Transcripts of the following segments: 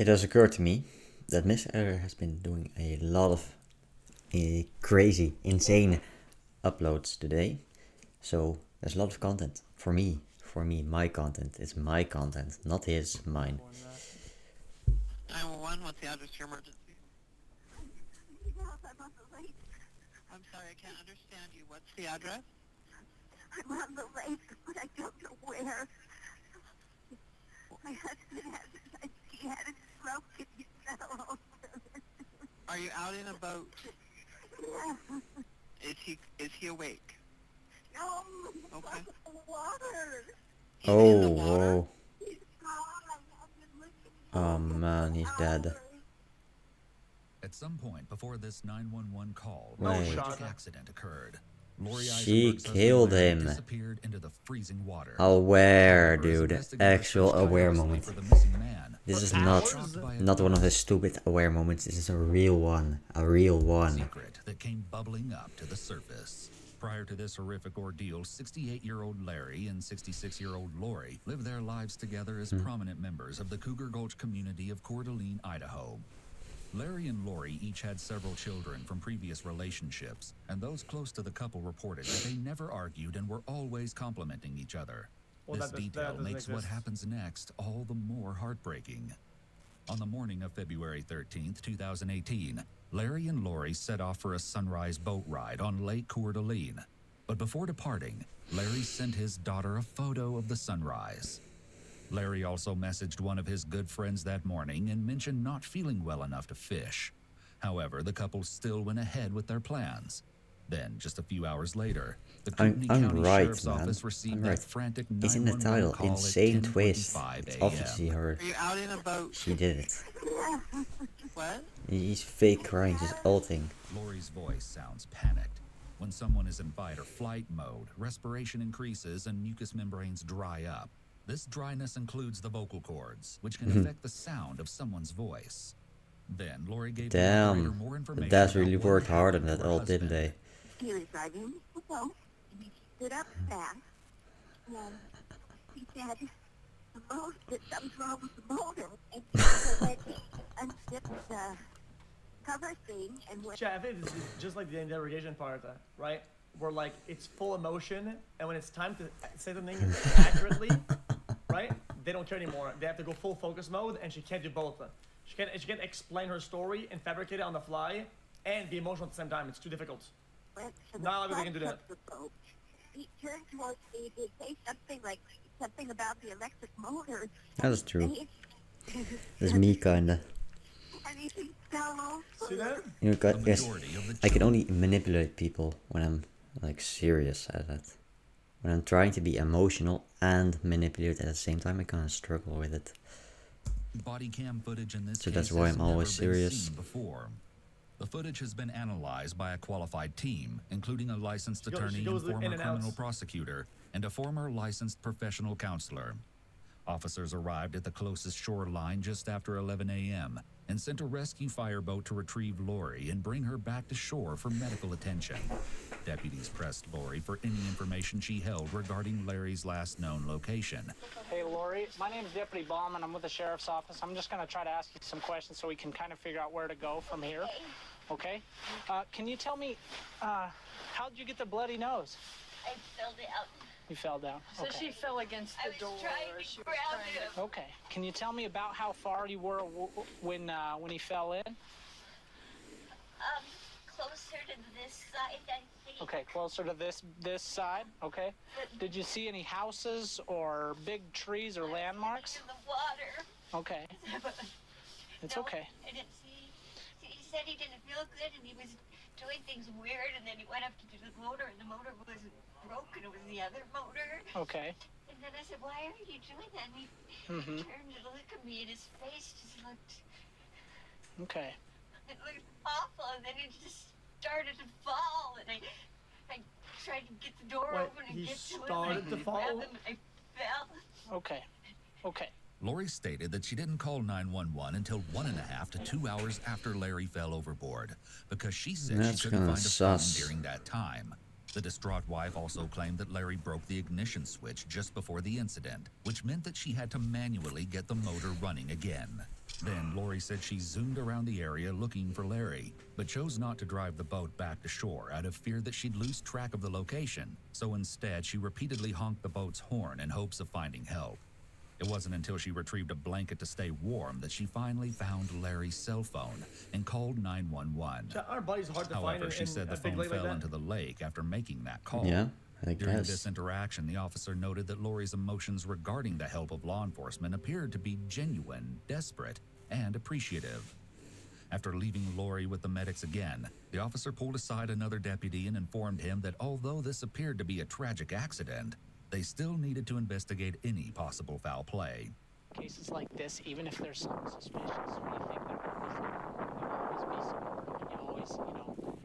it has occurred to me that Miss Error has been doing a lot of crazy, insane uploads today. So there's a lot of content for me. My content. It's my content, not his, mine. 911, what's the address to your emergency? I'm sorry, I can't understand you. What's the address? I'm on the lake, but I don't know where. My husband he had a stroke and he fell over. Are you out in a boat? Yeah. Is he awake? No, Okay. water. He's in the Oh, water? whoa. He's gone. I've been looking Oh man, he's dead. At some point before this 911 call, Wait. a tragic accident occurred. Lori She Eisenberg's husband killed Larry him. disappeared into the freezing water. Aware, However, as dude. investigators Actual searched aware tirelessly moment. for the missing man, This is they were not shocked by a one of the glimpse stupid aware moments. This is a real one. A real one. secret that came bubbling up to the surface. Prior to this horrific ordeal, 68-year-old Larry and 66-year-old Lori lived their lives together as prominent members of the Cougar Gulch community of Coeur d'Alene, Idaho. Larry and Lori each had several children from previous relationships, and those close to the couple reported that they never argued and were always complimenting each other. This detail makes what happens next all the more heartbreaking. On the morning of February 13th, 2018, Larry and Lori set off for a sunrise boat ride on Lake Coeur d'Alene. But before departing, Larry sent his daughter a photo of the sunrise. Larry also messaged one of his good friends that morning and mentioned not feeling well enough to fish. However, the couple still went ahead with their plans. Then, just a few hours later, the Kootenai County Sheriff's Office received that frantic 911 It's in the title. call Insane at twist. 10:25 It's a.m. obviously her. Are you out in a boat? She did it. What? He's fake crying. She's ulting. Lori's voice sounds panicked. When someone is in fight or flight mode, respiration increases and mucous membranes dry up. This dryness includes the vocal cords, which can affect the sound of someone's voice. Then Lori gave the operator more Damn. information. The dads about really what worked hard on happened that to her all, didn't husband. they? He was driving the boat, and he stood up fast, and he said, something's wrong with the motor, and so then he unzipped the cover thing, and went... Yeah, I think this is just like the interrogation part, right? Where like it's full emotion, and when it's time to say something accurately, right? They don't care anymore. They have to go full focus mode, and she can't do both. She can't explain her story and fabricate it on the fly, and be emotional at the same time. It's too difficult. Not everybody can do that. He turned towards me to say something about the electric motor. That's true. That's me kinda. And he fell over. See that? You know, guys, I can only manipulate people when I'm like serious at it. When I'm trying to be emotional and manipulate at the same time, I kind of struggle with it. Body cam footage in this So case that's why has I'm always never been serious. seen before. The footage has been analyzed by a qualified team, including a licensed attorney and goes in former and out. criminal prosecutor, and a former licensed professional counselor. Officers arrived at the closest shoreline just after 11 a.m. and sent a rescue fireboat to retrieve Lori and bring her back to shore for medical attention. Deputies pressed Lori for any information she held regarding Larry's last known location. Hey, Lori, my name is Deputy Bauman. I'm with the Sheriff's Office. I'm just going to try to ask you some questions so we can kind of figure out where to go from here. Okay? Can you tell me, how did you get the bloody nose? I fell down. You fell down. So Okay. she fell against the door. Trying to grab him. Okay. Can you tell me about how far you were when he fell in? Closer to this side, I think. Okay, closer to this side. Okay. Did you see any houses or big trees or landmarks? In the water. Okay. It's No, okay. I didn't see. He said he didn't feel good, and he was doing things weird, and then he went up to do the motor, and the motor was broken. It was the other motor. Okay. And then I said, "Why are you doing that?" And he turned to look at me, and his face just looked. Okay. It looked awful, and then it just started to fall, and I tried to get the door Wait, open and he get to him. started to fall? And I fell. Okay. Okay. Lori stated that she didn't call 911 until 1.5 to 2 hours after Larry fell overboard, because she said That's she couldn't kinda find a phone sus. during that time. The distraught wife also claimed that Larry broke the ignition switch just before the incident, which meant that she had to manually get the motor running again. Then Lori said she zoomed around the area looking for Larry, but chose not to drive the boat back to shore out of fear that she'd lose track of the location. So instead, she repeatedly honked the boat's horn in hopes of finding help. It wasn't until she retrieved a blanket to stay warm that she finally found Larry's cell phone and called 911. Our buddy's hard to find. However, she said the phone fell into the lake after making that call. Yeah, I During guess. this interaction, the officer noted that Lori's emotions regarding the help of law enforcement appeared to be genuine, desperate, and appreciative. After leaving Lori with the medics again, the officer pulled aside another deputy and informed him that although this appeared to be a tragic accident, they still needed to investigate any possible foul play. Cases like this, even if there's some suspicious, we think there'll always be some, and you always,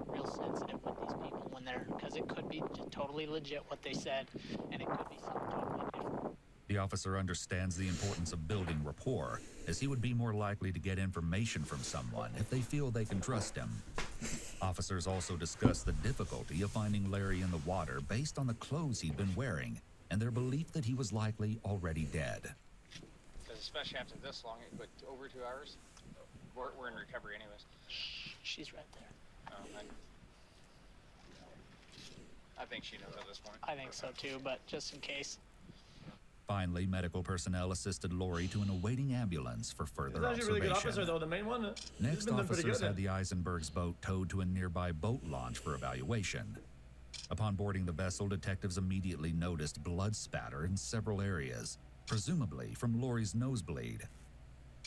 real sensitive with these people when they're, because it could be just totally legit what they said, and it could be something totally different. The officer understands the importance of building rapport, as he would be more likely to get information from someone if they feel they can trust him. Officers also discuss the difficulty of finding Larry in the water based on the clothes he'd been wearing, and their belief that he was likely already dead. Because especially after this long, but over 2 hours, we're in recovery anyways. She's right there. Oh, I think she knows at this point. I think so too, but just in case. Finally, medical personnel assisted Lori to an awaiting ambulance for further He's actually a really good observation. officer, though. The main one. Next, officers had the Eisenberg's boat towed to a nearby boat launch for evaluation. Upon boarding the vessel, detectives immediately noticed blood spatter in several areas, presumably from Lori's nosebleed.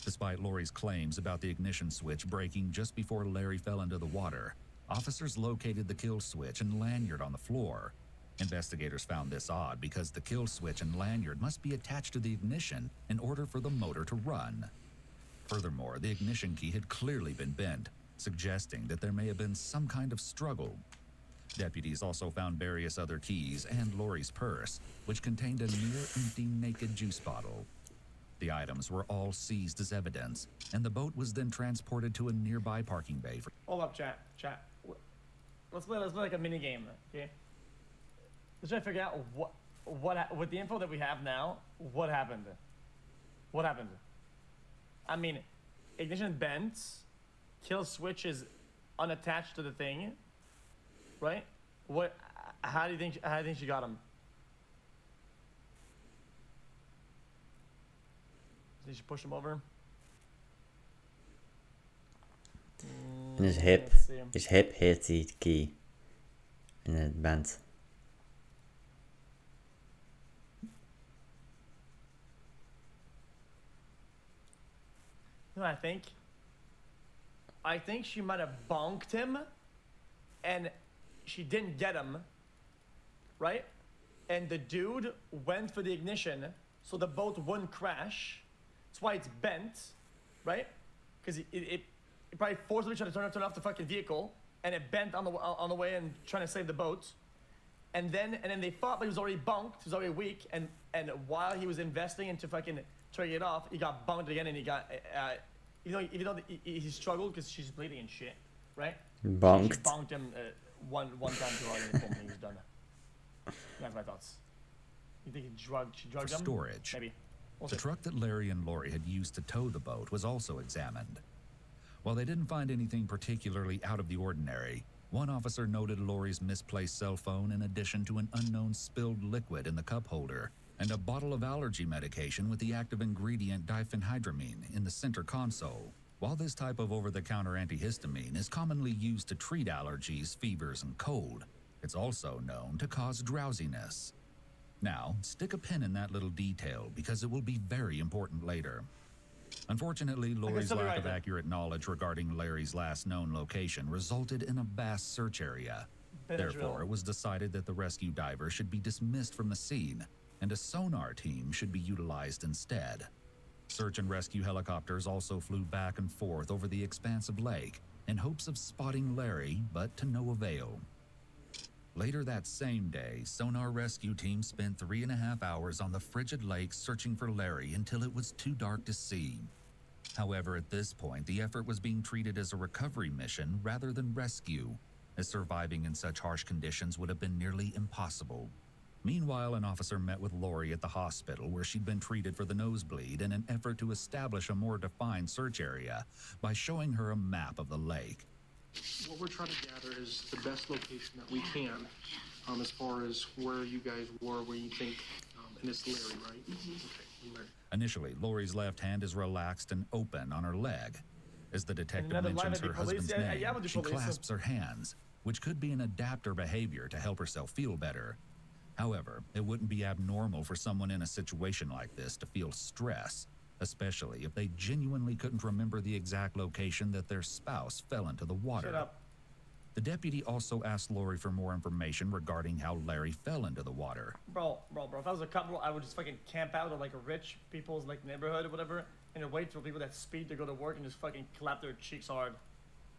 Despite Lori's claims about the ignition switch breaking just before Larry fell into the water, officers located the kill switch and lanyard on the floor. Investigators found this odd because the kill switch and lanyard must be attached to the ignition in order for the motor to run. Furthermore, the ignition key had clearly been bent, suggesting that there may have been some kind of struggle. Deputies also found various other keys and Lori's purse, which contained a near-empty naked juice bottle. The items were all seized as evidence, and the boat was then transported to a nearby parking bay. Hold up, chat. Let's play like a mini game, okay? Let's try to figure out what with the info that we have now, what happened? What happened? I mean, ignition bent, kill switch is unattached to the thing, right? What? How do you think she got him? Did she push him over? And his hip hit the key, and it bent. You know what I think she might have bonked him, and she didn't get him, right? And the dude went for the ignition, so the boat wouldn't crash. That's why it's bent, right? Because it probably forcibly tried to turn off the fucking vehicle, and it bent on the way and trying to save the boat. And then they fought, but he was already bonked, he was already weak, and while he was investing into fucking turning it off, he got bonked again, and he got even though he struggled because she's bleeding and shit, right? Bonked. She bonked him one time too hard, and he was done. That's my thoughts. You think she drugged him? Storage. Maybe. The truck that Larry and Lori had used to tow the boat was also examined. While they didn't find anything particularly out of the ordinary, one officer noted Lori's misplaced cell phone in addition to an unknown spilled liquid in the cup holder and a bottle of allergy medication with the active ingredient diphenhydramine in the center console. While this type of over-the-counter antihistamine is commonly used to treat allergies, fevers, and cold, it's also known to cause drowsiness. Now, stick a pin in that little detail because it will be very important later. Unfortunately, Lori's lack of accurate knowledge regarding Larry's last known location resulted in a vast search area. Therefore, it was decided that the rescue diver should be dismissed from the scene and a sonar team should be utilized instead. Search and rescue helicopters also flew back and forth over the expansive lake in hopes of spotting Larry, but to no avail. Later that same day, sonar rescue team spent 3.5 hours on the frigid lake searching for Larry until it was too dark to see. However, at this point, the effort was being treated as a recovery mission rather than rescue, as surviving in such harsh conditions would have been nearly impossible. Meanwhile, an officer met with Lori at the hospital where she'd been treated for the nosebleed in an effort to establish a more defined search area by showing her a map of the lake. What we're trying to gather is the best location that we can, as far as where you guys were, where you think, and it's Larry, right? Okay, Larry. Initially, Lori's left hand is relaxed and open on her leg. As the detective Another line mentions of the her police, husband's yeah, name, yeah, with the she police. clasps her hands, which could be an adapter behavior to help herself feel better. However, it wouldn't be abnormal for someone in a situation like this to feel stress, especially if they genuinely couldn't remember the exact location that their spouse fell into the water. Shut up. The deputy also asked Lori for more information regarding how Larry fell into the water. Bro, if I was a cop, bro, I would just fucking camp out in like a rich people's like neighborhood or whatever, and wait for people that speed to go to work and just fucking clap their cheeks hard.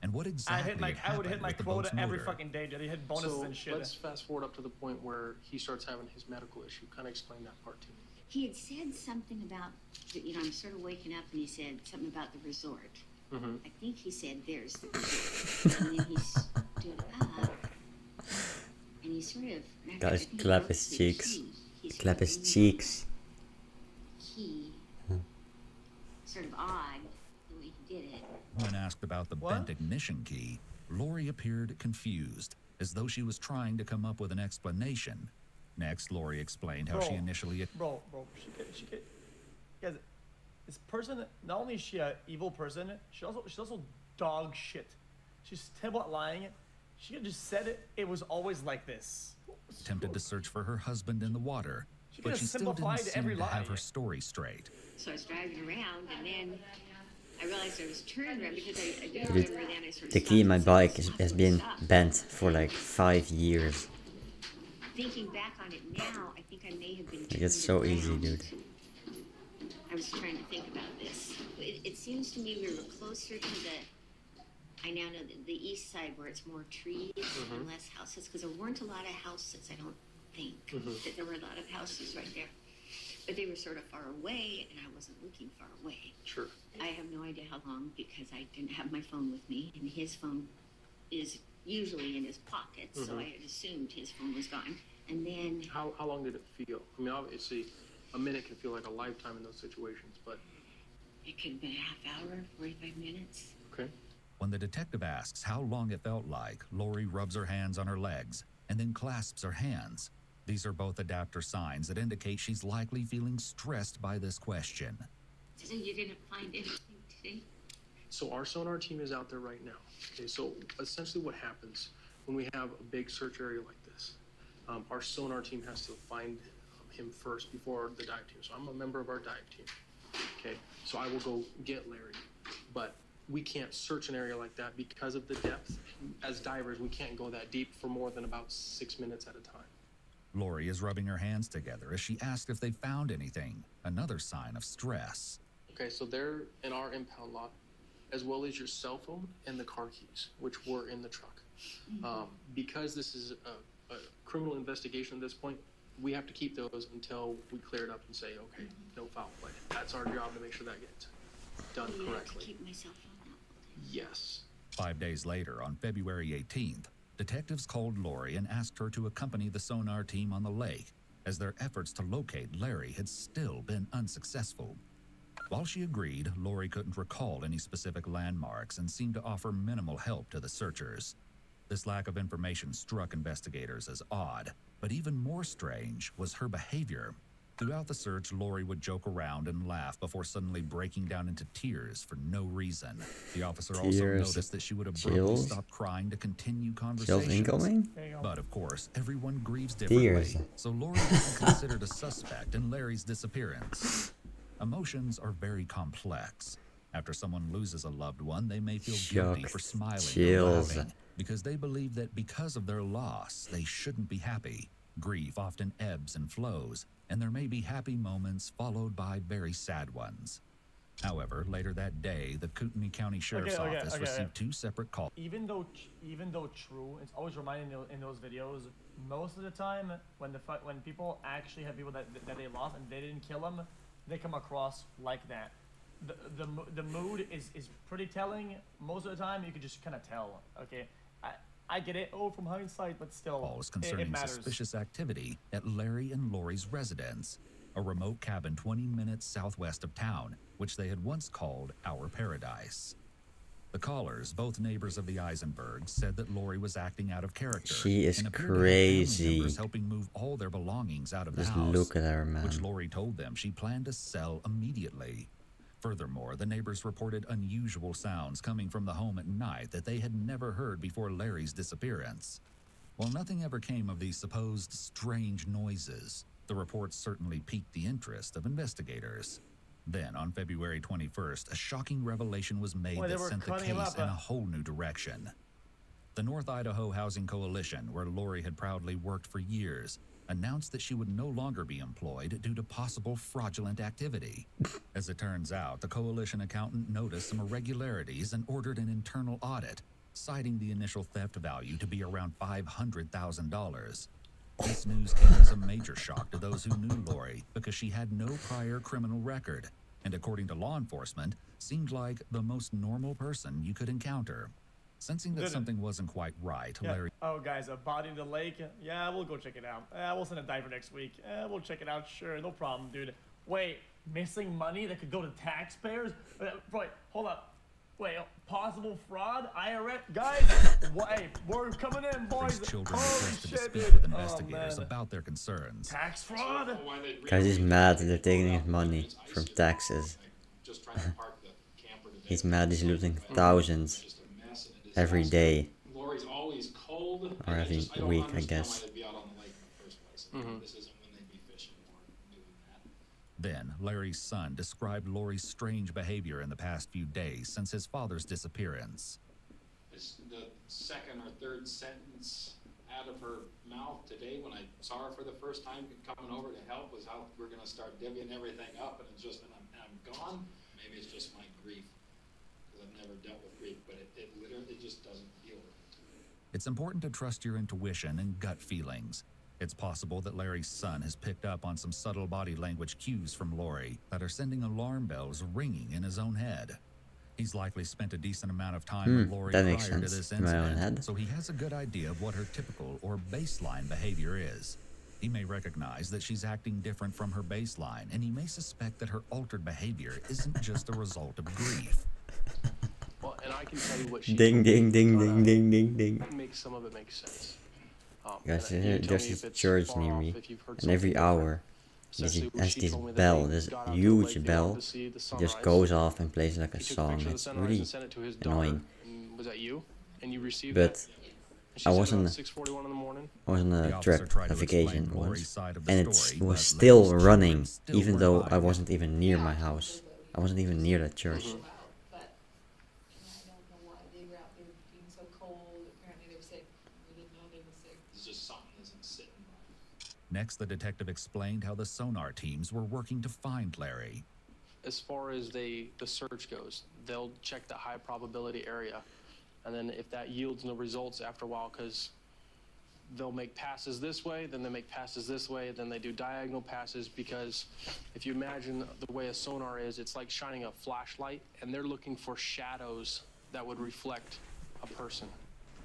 And what exactly I would hit my with the quota boat's every motor? fucking day, dude. I hit bonuses So and shit. let's fast forward up to the point where he starts having his medical issue. Kind of explain that part to me. He had said something about, I'm sort of waking up, and he said something about the resort. I think he said, there's the resort. And then he stood up, and he sort of... Guys, clap his cheeks. Clap his cheeks. He, sort of odd, the way he did it. When asked about the bent ignition key, Lori appeared confused, as though she was trying to come up with an explanation. Next, Lori explained how she initially... Bro, guys, this person, not only is she an evil person, she's also dog shit. She's terrible at lying. She just said it was always like this. attempted to search for her husband in the water, She but could've she still didn't simplified seem every to have lie. her story straight. So I was driving around, and then I realized I was turning around because I didn't Dude, remember then. I sort of the key in my stopped and bike said, has "Stop, been stop." bent for like 5 years. Thinking back on it now, I think I may have been. Like, it's turned so easy, around. dude. I was trying to think about this. It seems to me we were closer to the. I now know the east side where it's more trees and less houses, because there weren't a lot of houses. I don't think that there were a lot of houses right there, but they were sort of far away, and I wasn't looking far away. Sure. I have no idea how long because I didn't have my phone with me, and his phone is usually in his pocket, so I had assumed his phone was gone. And then How long did it feel? I mean, obviously, a minute can feel like a lifetime in those situations, but it could have been a half hour, 45 minutes. okay. When the detective asks how long it felt like, Lori rubs her hands on her legs and then clasps her hands. These are both adapter signs that indicate she's likely feeling stressed by this question. So you didn't find anything today? So our sonar team is out there right now. Okay, so essentially what happens when we have a big search area like this, our sonar team has to find him first before the dive team. So I'm a member of our dive team. Okay, so I will go get Larry, but we can't search an area like that because of the depth. As divers, we can't go that deep for more than about 6 minutes at a time. Lori is rubbing her hands together as she asked if they found anything, another sign of stress. Okay, so they're in our impound lot, as well as your cell phone and the car keys, which were in the truck. Because this is a criminal investigation at this point, we have to keep those until we clear it up and say, okay, no foul play. That's our job to make sure that gets done You have to correctly. keep my cell phone out. Yes. 5 days later, on February 18th, detectives called Lori and asked her to accompany the sonar team on the lake, as their efforts to locate Larry had still been unsuccessful. While she agreed, Lori couldn't recall any specific landmarks and seemed to offer minimal help to the searchers. This lack of information struck investigators as odd, but even more strange was her behavior. Throughout the search, Lori would joke around and laugh before suddenly breaking down into tears for no reason. The officer also Tears. noticed that she would abruptly Chills. stop crying to continue Chills conversations. incoming? There you go. But of course, everyone grieves differently, Tears. so Lori wasn't considered a suspect in Larry's disappearance. Emotions are very complex. After someone loses a loved one, they may feel guilty Shucks. for smiling or Chills. laughing, because they believe that because of their loss, they shouldn't be happy. Grief often ebbs and flows, and there may be happy moments followed by very sad ones. However, later that day, the Kootenai County Sheriff's Office received 2 separate calls. Even though true, it's always reminding in those videos. Most of the time, when people actually have people that they lost and they didn't kill them, they come across like that. The mood is pretty telling. Most of the time, you can just kind of tell. Okay, I get it. Oh, from hindsight, but still, Calls it concerning matters. suspicious activity at Larry and Lori's residence, a remote cabin 20 minutes southwest of town, which they had once called Our Paradise. The callers, both neighbors of the Eisenbergs, said that Lori was acting out of character. She is and appeared to have family crazy. members helping move all their belongings out of the Just house, look at her, man. which Lori told them she planned to sell immediately. Furthermore, the neighbors reported unusual sounds coming from the home at night that they had never heard before Larry's disappearance. While nothing ever came of these supposed strange noises, the reports certainly piqued the interest of investigators. Then, on February 21st, a shocking revelation was made that sent the case in a whole new direction. The North Idaho Housing Coalition, where Lori had proudly worked for years, announced that she would no longer be employed due to possible fraudulent activity. As it turns out, the coalition accountant noticed some irregularities and ordered an internal audit, citing the initial theft value to be around $500,000. This news came as a major shock to those who knew Lori because she had no prior criminal record, and according to law enforcement, seemed like the most normal person you could encounter. Sensing that something wasn't quite right, Larry... Oh, guys, a body in the lake? Yeah, we'll go check it out. We'll send a diver next week. We'll check it out, sure, no problem, dude. Wait, missing money that could go to taxpayers? Wait, hold up. Wait, possible fraud? IRS? Guys, hey, we're coming in, boys. These children Holy requested to shit, speak dude. with investigators about their concerns. Tax fraud? Guys, he's mad that they're taking his money from taxes. He's mad he's losing thousands every day. Or every week, I guess. Then, Larry's son described Lori's strange behavior in the past few days since his father's disappearance. The second or third sentence out of her mouth today when I saw her for the first time coming over to help was how we're going to start divvying everything up, and it's just, and I'm gone. Maybe it's just my grief, because I've never dealt with grief, but it literally just doesn't feel right. It's important to trust your intuition and gut feelings. It's possible that Larry's son has picked up on some subtle body language cues from Lori that are sending alarm bells ringing in his own head. He's likely spent a decent amount of time with Lori prior to this incident, so he has a good idea of what her typical or baseline behavior is. He may recognize that she's acting different from her baseline, and he may suspect that her altered behavior isn't just a result of grief. Well, and I can tell you what she Ding, ding, ding, ding, ding, ding, ding. Makes some of it make sense. Guys, there's this church near me, and every hour has this bell, this huge bell, it just goes off and plays like a song. It's really annoying. Was that you? And you received but I was on a trip, a vacation once, and it was still running, even though I wasn't even near my house. I wasn't even near that church. Next, the detective explained how the sonar teams were working to find Larry. As far as the search goes, they'll check the high probability area, and then if that yields no results after a while, because they'll make passes this way, then they make passes this way, then they do diagonal passes, because if you imagine the way a sonar is, it's like shining a flashlight, and they're looking for shadows that would reflect a person.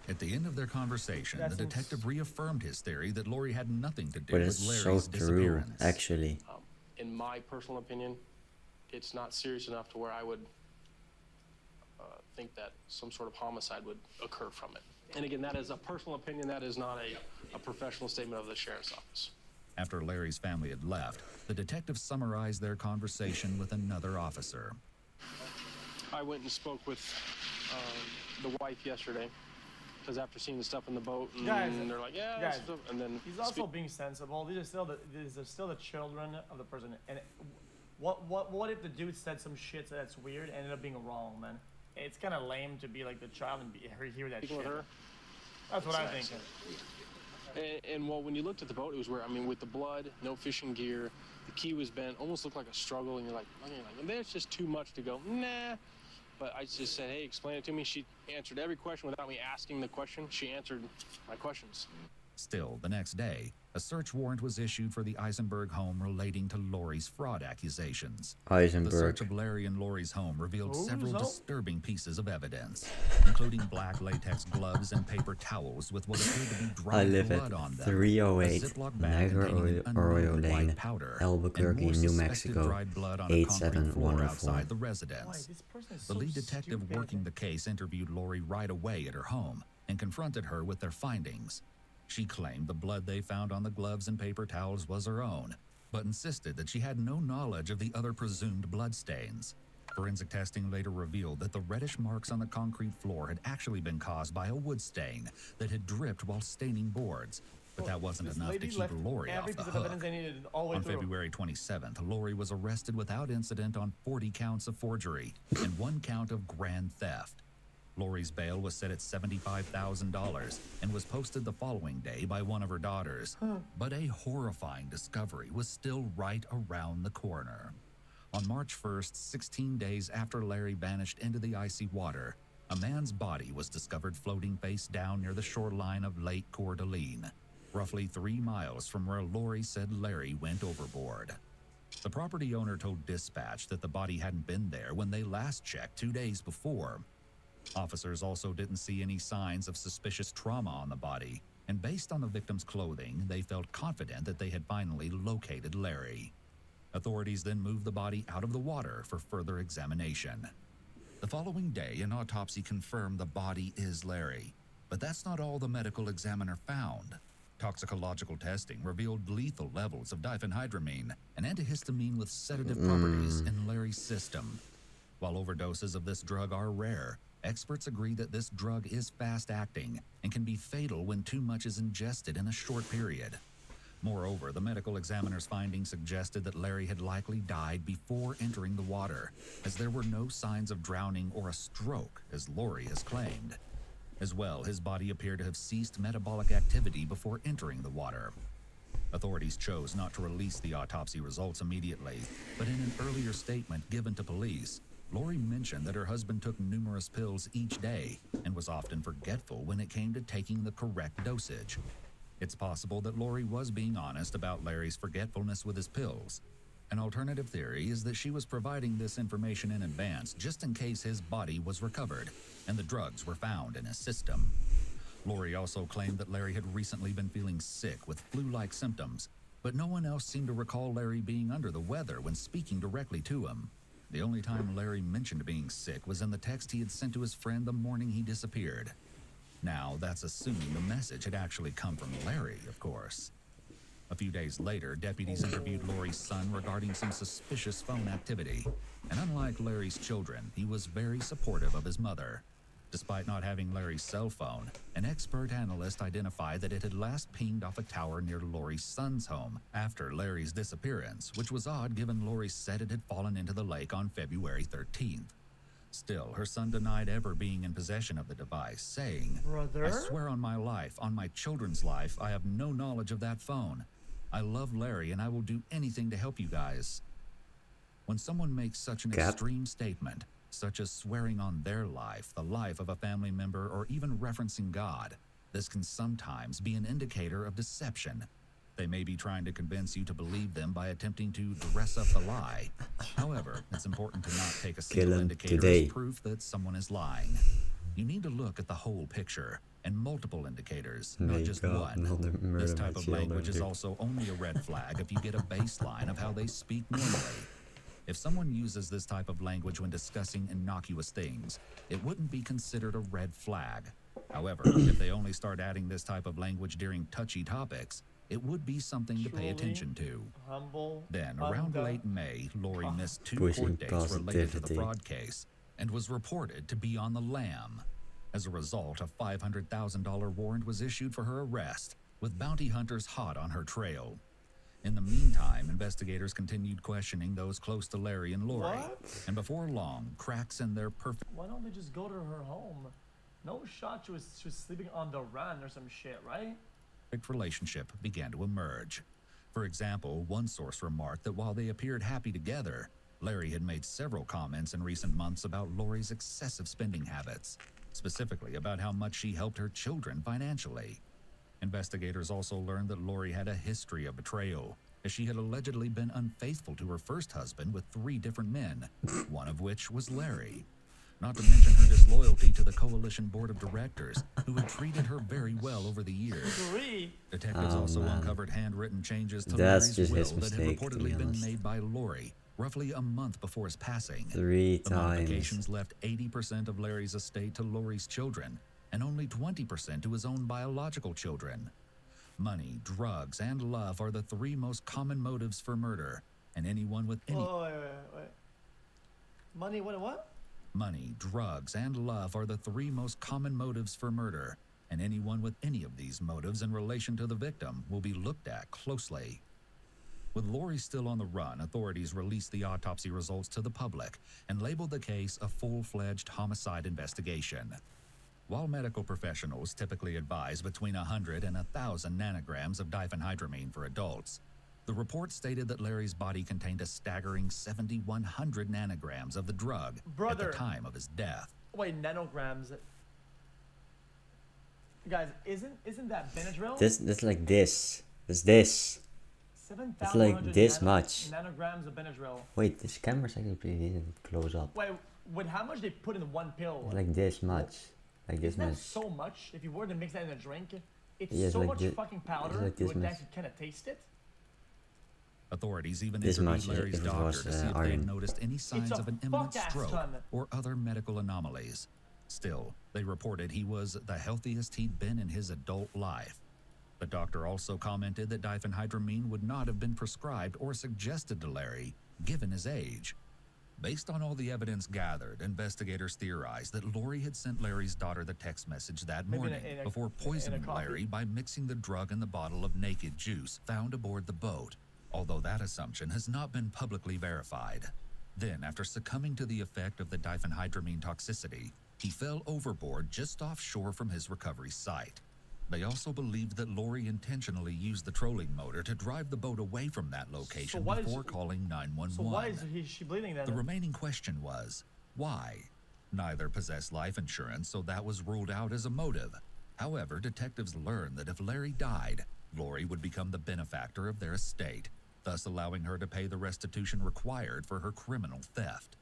At the end of their conversation, the detective reaffirmed his theory that Lori had nothing to do with Larry's so true, disappearance. Actually. In my personal opinion, it's not serious enough to where I would think that some sort of homicide would occur from it. And again, that is a personal opinion. That is not a professional statement of the sheriff's office. After Larry's family had left, the detective summarized their conversation with another officer. I went and spoke with the wife yesterday. Because after seeing the stuff in the boat, and they're like, yeah, guys, and then he's also being sensible. These are still the children of the person. And what if the dude said some shit that's weird and ended up being wrong, man? It's kind of lame to be like the child and hear that shit. With her? That's what I'm thinking. And well, when you looked at the boat, it was weird. I mean, with the blood, no fishing gear, the key was bent, almost looked like a struggle, and you're like, there's just too much to go. Nah. But I just said, hey, explain it to me. She answered every question without me asking the question. She answered my questions. Still, the next day, a search warrant was issued for the Eisenberg home relating to Lori's fraud accusations. The search of Larry and Lori's home revealed several disturbing pieces of evidence, including black latex gloves and paper towels with what appeared to be dried blood on them, 308 a Ziploc bag containing an unknown white powder, and more suspected dried blood on a concrete floor outside the residence. The lead detective working the case interviewed Lori right away at her home and confronted her with their findings. She claimed the blood they found on the gloves and paper towels was her own, but insisted that she had no knowledge of the other presumed bloodstains. Forensic testing later revealed that the reddish marks on the concrete floor had actually been caused by a wood stain that had dripped while staining boards, but that wasn't enough to keep Lori off the hook. On February 27th, Lori was arrested without incident on 40 counts of forgery and 1 count of grand theft. Lori's bail was set at $75,000 and was posted the following day by one of her daughters. But a horrifying discovery was still right around the corner. On March 1st, 16 days after Larry vanished into the icy water, a man's body was discovered floating face down near the shoreline of Lake Coeur d'Alene, roughly 3 miles from where Lori said Larry went overboard. The property owner told dispatch that the body hadn't been there when they last checked 2 days before. Officers also didn't see any signs of suspicious trauma on the body, and based on the victim's clothing, they felt confident that they had finally located Larry. Authorities then moved the body out of the water for further examination. The following day, an autopsy confirmed the body is Larry, but that's not all the medical examiner found. Toxicological testing revealed lethal levels of diphenhydramine, an antihistamine with sedative properties, in Larry's system. While overdoses of this drug are rare, experts agree that this drug is fast-acting and can be fatal when too much is ingested in a short period. Moreover, the medical examiner's findings suggested that Larry had likely died before entering the water, as there were no signs of drowning or a stroke, as Lori has claimed. As well, his body appeared to have ceased metabolic activity before entering the water. Authorities chose not to release the autopsy results immediately, but in an earlier statement given to police, Lori mentioned that her husband took numerous pills each day and was often forgetful when it came to taking the correct dosage. It's possible that Lori was being honest about Larry's forgetfulness with his pills. An alternative theory is that she was providing this information in advance just in case his body was recovered and the drugs were found in his system. Lori also claimed that Larry had recently been feeling sick with flu-like symptoms, but no one else seemed to recall Larry being under the weather when speaking directly to him. The only time Larry mentioned being sick was in the text he had sent to his friend the morning he disappeared. Now, that's assuming the message had actually come from Larry, of course. A few days later, deputies interviewed Lori's son regarding some suspicious phone activity. And unlike Larry's children, he was very supportive of his mother. Despite not having Larry's cell phone, an expert analyst identified that it had last pinged off a tower near Lori's son's home after Larry's disappearance, which was odd given Lori said it had fallen into the lake on February 13th. Still, her son denied ever being in possession of the device, saying, "I swear on my life, on my children's life, I have no knowledge of that phone. I love Larry and I will do anything to help you guys." When someone makes such an extreme statement, such as swearing on their life, the life of a family member, or even referencing God, this can sometimes be an indicator of deception. They may be trying to convince you to believe them by attempting to dress up the lie. However, it's important to not take a single indicator as proof that someone is lying. You need to look at the whole picture and multiple indicators, not just one. This type of language is also only a red flag if you get a baseline of how they speak normally. If someone uses this type of language when discussing innocuous things, it wouldn't be considered a red flag. However, if they only start adding this type of language during touchy topics, it would be something to pay attention to. Then, around late May, Lori missed 2 court dates related to the fraud case and was reported to be on the lam. As a result, a $500,000 warrant was issued for her arrest, with bounty hunters hot on her trail. In the meantime, investigators continued questioning those close to Larry and Lori. And before long, cracks in their perfect... Why don't they just go to her home? No shot she was sleeping on the run or some shit, right? ...relationship began to emerge. For example, one source remarked that while they appeared happy together, Larry had made several comments in recent months about Lori's excessive spending habits, specifically about how much she helped her children financially. Investigators also learned that Lori had a history of betrayal, as she had allegedly been unfaithful to her first husband with 3 different men, one of which was Larry. Not to mention her disloyalty to the Coalition Board of Directors, who had treated her very well over the years. 3? Detectives also uncovered handwritten changes to That's Larry's just will his that had mistake, to be reportedly been honest. made by Lori roughly a month before his passing. 3 The times. modifications left 80% of Larry's estate to Lori's children, and only 20% to his own biological children. Money, drugs, and love are the 3 most common motives for murder, and anyone with any... Oh, wait. Money, what? Money, drugs, and love are the 3 most common motives for murder, and anyone with any of these motives in relation to the victim will be looked at closely. With Lori still on the run, authorities released the autopsy results to the public and labeled the case a full-fledged homicide investigation. While medical professionals typically advise between 100 and 1,000 nanograms of diphenhydramine for adults, the report stated that Larry's body contained a staggering 7,100 nanograms of the drug at the time of his death. Wait, nanograms. Guys, isn't that Benadryl? That's like this. It's this. 7,100 It's like this much. nanograms of Benadryl. Wait, this camera's actually didn't close up. Wait, how much they put in one pill? It's like this much. Like this Isn't that much. so much? If you were to mix that in a drink, it's Yeah, it's so like much thi- fucking it's powder like this you would much. actually kind of taste it. Authorities even This interviewed much, Larry's if it doctor was, to see if they iron. had noticed any signs a of an imminent fuck-ass stroke ton. or other medical anomalies. Still, they reported he was the healthiest he'd been in his adult life. The doctor also commented that diphenhydramine would not have been prescribed or suggested to Larry, given his age. Based on all the evidence gathered, investigators theorized that Lori had sent Larry's daughter the text message that Maybe in a- morning in a- before in a poisoning coffee. Larry by mixing the drug in the bottle of naked juice found aboard the boat, although that assumption has not been publicly verified. Then, after succumbing to the effect of the diphenhydramine toxicity, he fell overboard just offshore from his recovery site. They also believed that Lori intentionally used the trolling motor to drive the boat away from that location why is before she- calling 911. So why is she bleeding then? The remaining question was, why? Neither possessed life insurance, so that was ruled out as a motive. However, detectives learned that if Larry died, Lori would become the benefactor of their estate, thus allowing her to pay the restitution required for her criminal theft.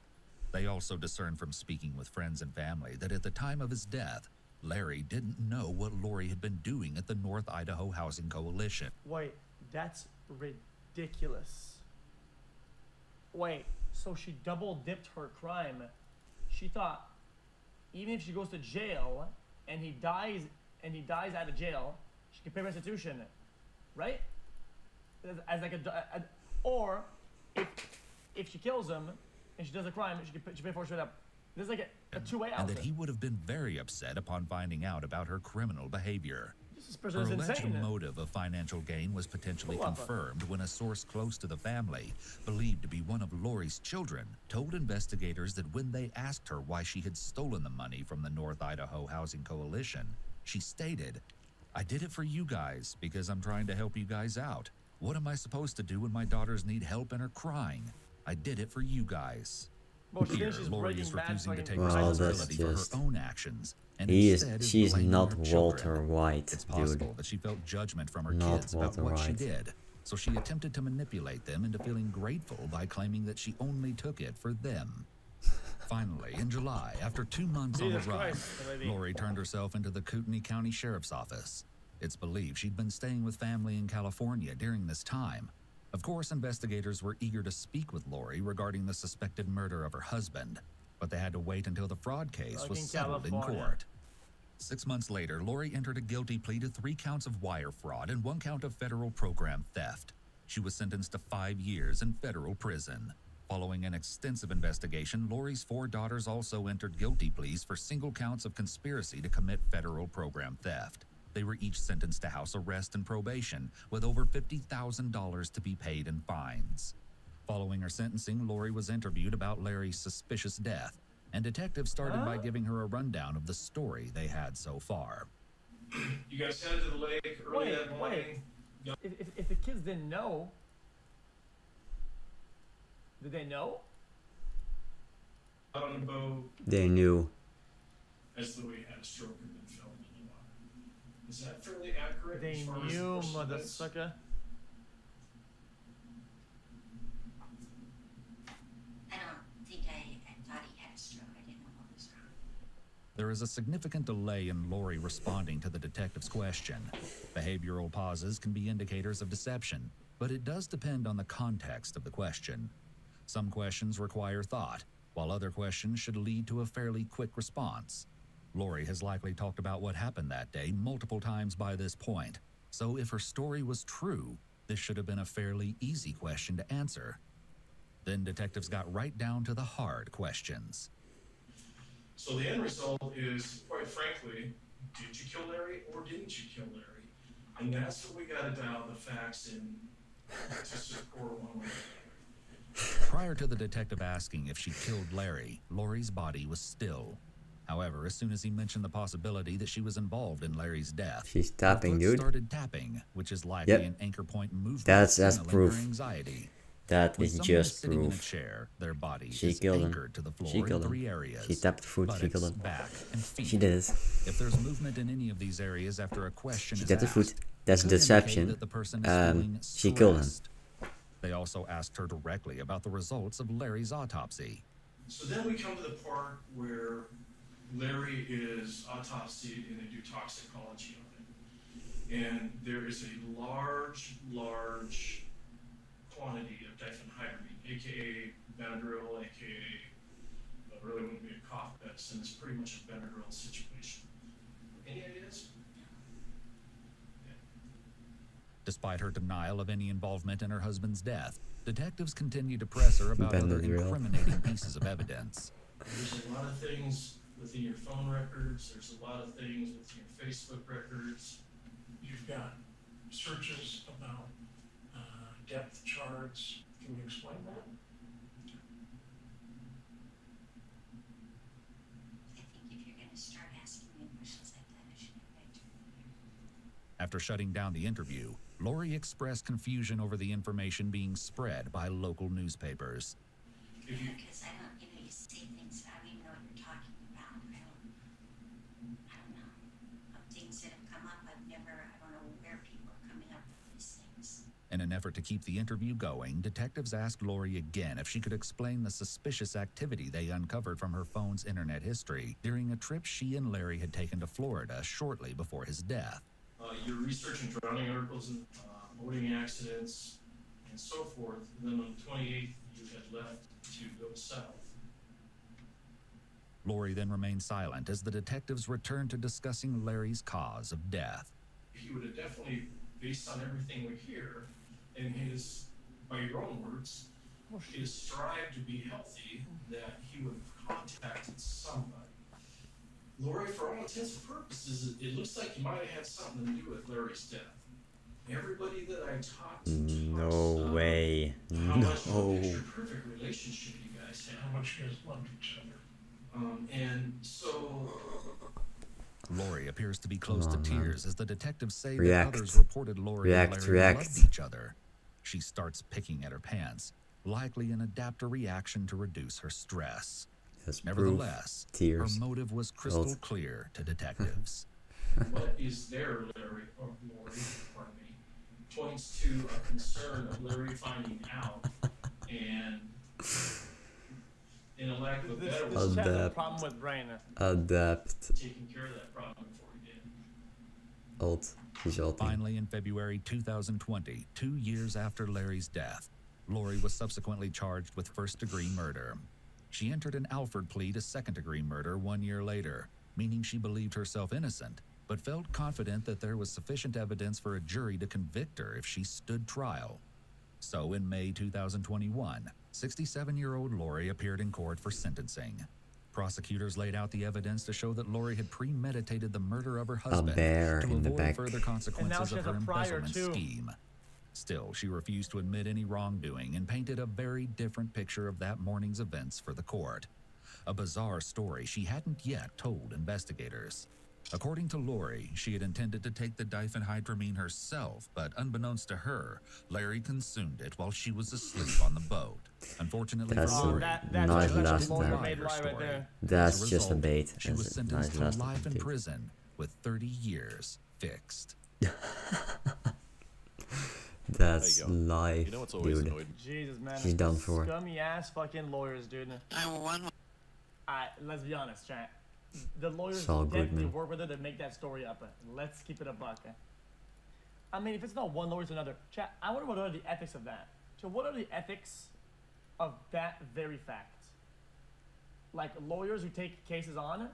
They also discerned from speaking with friends and family that at the time of his death, Larry didn't know what Lori had been doing at the North Idaho Housing Coalition. Wait, that's ridiculous. Wait, so she double dipped her crime. She thought even if she goes to jail and he dies out of jail, she can pay restitution, right? As like or if she kills him and she does a crime, she pay for it straight up. There's like a two-way And outfit. that he would have been very upset upon finding out about her criminal behavior. This Her person is alleged insane. motive of financial gain was potentially Pull up. confirmed when a source close to the family, believed to be one of Lori's children, told investigators that when they asked her why she had stolen the money from the North Idaho Housing Coalition, she stated, "I did it for you guys because I'm trying to help you guys out. What am I supposed to do when my daughters need help and are crying? I did it for you guys." Well, she Here, thinks she's Lori Breaking is Bad refusing to fucking take Well, that's responsibility for just- her own actions. And She's blaming not her children. Walter White, It's dude. possible that she felt judgment from her Not kids about Walter what she White. did, so she attempted to manipulate them into feeling grateful by claiming that she only took it for them. Finally, in July, after 2 months on Jesus the run, Christ, lady. Lori turned herself into the Kootenai County Sheriff's Office. It's believed she'd been staying with family in California during this time. Of course, investigators were eager to speak with Lori regarding the suspected murder of her husband, but they had to wait until the fraud case Like was in settled in California. court. 6 months later, Lori entered a guilty plea to 3 counts of wire fraud and 1 count of federal program theft. She was sentenced to 5 years in federal prison. Following an extensive investigation, Lori's 4 daughters also entered guilty pleas for single counts of conspiracy to commit federal program theft. They were each sentenced to house arrest and probation, with over $50,000 to be paid in fines. Following her sentencing, Lori was interviewed about Larry's suspicious death, and detectives started by giving her a rundown of the story they had so far. You guys headed to the lake early that morning. If the kids didn't know, did they know? Out on the boat They knew. as Louis had a stroke and been filmed in the water. Is that fairly accurate? They as far as the knew, question is? motherfucker. I don't think I thought he had a stroke. I didn't know what was wrong. There is a significant delay in Lori responding to the detective's question. Behavioral pauses can be indicators of deception, but it does depend on the context of the question. Some questions require thought, while other questions should lead to a fairly quick response. Lori has likely talked about what happened that day multiple times by this point, so if her story was true, this should have been a fairly easy question to answer. Then detectives got right down to the hard questions. So the end result is, quite frankly, did you kill Larry or didn't you kill Larry? And that's what we got to dial the facts in to support one way or the other. Prior to the detective asking if she killed Larry, Lori's body was still. However, as soon as he mentioned the possibility that she was involved in Larry's death, She's tapping, her foot dude. started tapping, which is likely Yep. an anchor point movement. That's signaling proof. her anxiety. That When is someone just sitting in a proof. chair, their body She is killed him. anchored to the floor She killed in him. 3 areas. She tapped the foot. She buttocks, killed him. back, and feet. She did it. If there's movement in any of these areas after a question She is tapped the asked, foot. That's it could deception. indicate that the person is feeling She killed him. stressed. They also asked her directly about the results of Larry's autopsy. So then we come to the part where Larry is autopsied and they do toxicology on him. And there is a large quantity of diphenhydramine, aka Benadryl, aka really wouldn't be a cough medicine. It's pretty much a Benadryl situation. Any ideas? Despite her denial of any involvement in her husband's death, detectives continue to press her about other Benadryl. incriminating pieces of evidence. There's a lot of things within your phone records. There's a lot of things within your Facebook records. You've got searches about depth charts. Can you explain that? I think if you're going to start asking me questions like that, I should have begged you. After shutting down the interview, Lori expressed confusion over the information being spread by local newspapers. If you Because I don't, you say things, I don't even know what you're talking about. I don't know. Things that have come up, I don't know where people are coming up with these things. In an effort to keep the interview going, detectives asked Lori again if she could explain the suspicious activity they uncovered from her phone's internet history during a trip she and Larry had taken to Florida shortly before his death. you're researching drowning articles and boating accidents and so forth, and then on the 28th you had left to go south. Lori then remained silent as the detectives returned to discussing Larry's cause of death. He would have definitely, based on everything we hear, and his, by your own words, his strive to be healthy, that he would have contacted somebody. Lori, for all intents and purposes, it looks like you might have had something to do with Larry's death. Everybody that I talked to No way. how much of a No. picture-perfect relationship you guys had. How much you guys loved each other. And so Lori appears to be close to Come on, man. tears as the detectives say React. that others reported Lori React, and Larry react. loved each other. She starts picking at her pants, likely an adapter reaction to reduce her stress. That's proof. Nevertheless, Tears. her motive was crystal Gold. clear to detectives. what is there, Larry, or Lori, pardon me, points to a concern of Larry finding out, and in a lack of a better This word, chat has a Adapt. problem with brain. Adapt. taking care of that problem before he did. Alt. She's ulting. Finally, in February 2020, 2 years after Larry's death, Lori was subsequently charged with first-degree murder. She entered an Alford plea to second-degree murder 1 year later, meaning she believed herself innocent, but felt confident that there was sufficient evidence for a jury to convict her if she stood trial. So in May 2021, 67-year-old Lori appeared in court for sentencing. Prosecutors laid out the evidence to show that Lori had premeditated the murder of her husband bear to in the avoid back. further And now consequences she of has her a prior, embezzlement too. scheme. Still, she refused to admit any wrongdoing and painted a very different picture of that morning's events for the court. A bizarre story she hadn't yet told investigators. According to Lori, she had intended to take the diphenhydramine herself, but unbeknownst to her, Larry consumed it while she was asleep on the boat. Unfortunately That's for a Lori, that's nice a last lawyer time. made lie right story. there. That's As a just a result, bait. She was That's a sentenced nice to last life in bait. prison with 30 years, fixed. That's There you go. life, You know what's always dude. annoyed? Jesus, man. She's done for. Scummy ass fucking lawyers, dude. Let's be honest, chat. The lawyers It's all good, definitely man. work with it to make that story up. Let's keep it a buck. I mean, if it's not one lawyer to another, chat, I wonder what are the ethics of that. So what are the ethics of that very fact? Like lawyers who take cases on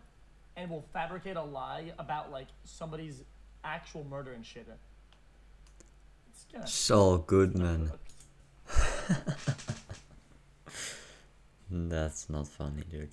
and will fabricate a lie about like somebody's actual murder and shit. It's all good, man. That's not funny, dude.